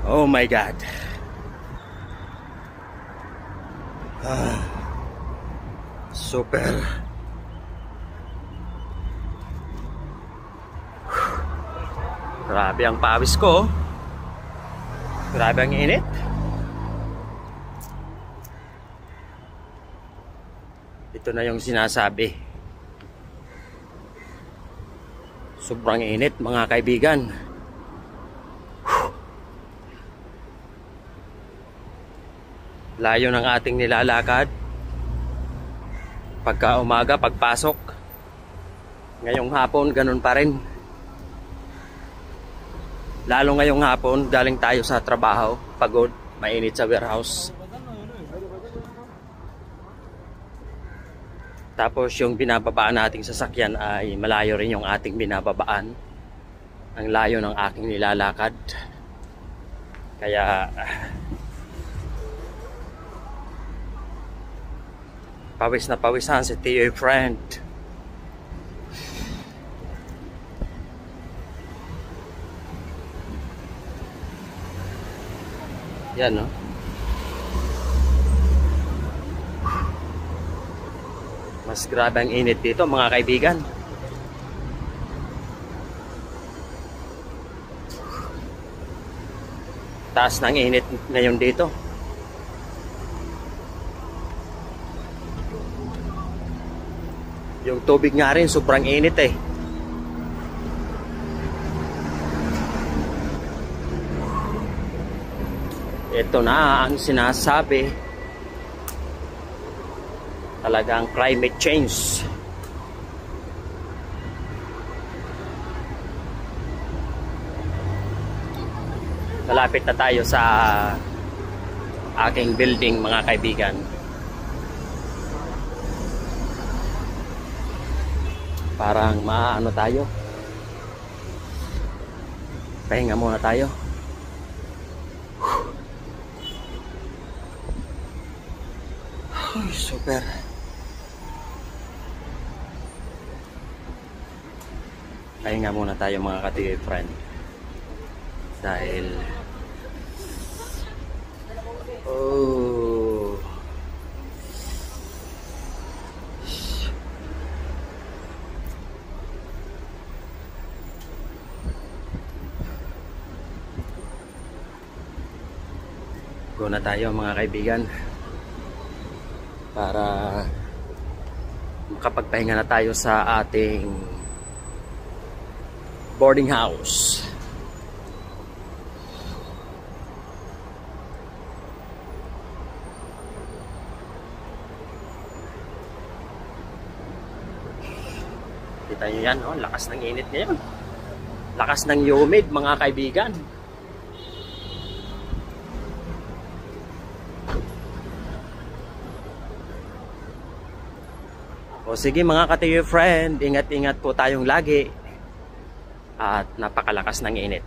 Oh my God. Super. Grabe ang pawis ko. Grabe ang init. Ito na yung sinasabi. Sobrang init mga kaibigan. Layo ng ating nilalakad. Pagka umaga, pagpasok. Ngayong hapon, ganun pa rin. Lalo ngayong hapon, galing tayo sa trabaho. Pagod, mainit sa warehouse. Tapos yung binababaan nating sasakyan ay malayo rin yung ating binababaan. Ang layo ng aking nilalakad. Kaya pawis na pawisan si Tio friend. Yan, no? Mas grabe ang init dito mga kaibigan. Taas ng init ngayon dito. Yung tubig nga rin sobrang init eh. Ito na ang sinasabi. Talagang climate change. Malapit na tayo sa aking building mga kaibigan. Parang maano tayo. Pahinga muna tayo. Ay, super. Pahinga muna tayo mga ka-TV friend. Dahil go na tayo mga kaibigan para makapagpahinga na tayo sa ating boarding house. Kita nyo yan, oh, lakas ng init ngayon. Lakas ng humid mga kaibigan. O sige mga ka-TV friend, ingat-ingat po tayong lagi. At napakalakas ng init.